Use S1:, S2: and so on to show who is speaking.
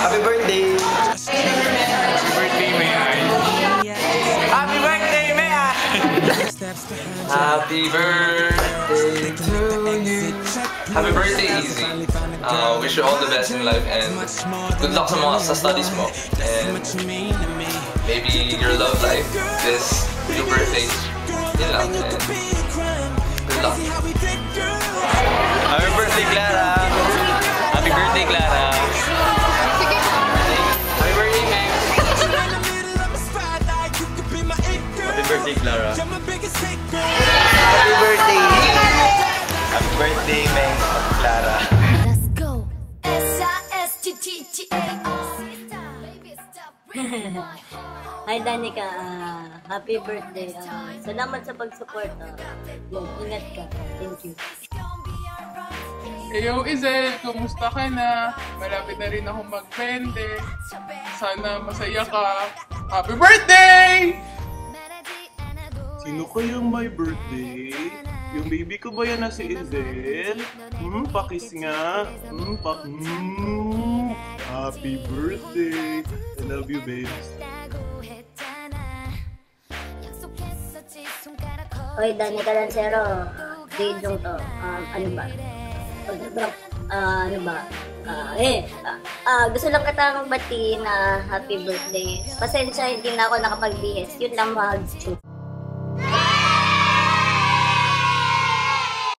S1: Happy birthday!
S2: Happy birthday, Mayan! Happy birthday, Mayan!
S1: Happy birthday to you! Happy birthday, Easy! Wish you all the best in life and good luck sa studies mo. And maybe your love life is your birthday. Yun lang. And good luck.
S2: Happy birthday, Clara! Happy birthday, Clara! Happy birthday, Meg! Happy birthday, Clara!
S1: Happy birthday!
S2: Happy birthday, Meg! Clara!
S3: Let's go! S-I-S-T-T-T-A-O.
S4: Hi Danica, happy birthday. Salamat sa pag-support. Ingat ka. Thank you.
S5: Yo, Izel, kumusta ka na? Malapit na rin akong mag-20. Sana masaya ka. Happy birthday! Sino kayang may birthday? Yung baby ko ba yan na si Izel? Pakis nga. Happy birthday! I love you, babes.
S4: Hoy, Danica Lancero. Grade yung to. Gusto lang kita magbati na happy birthday. Pasensya, hindi na ako nakapag-BS. Yun lang, mahal.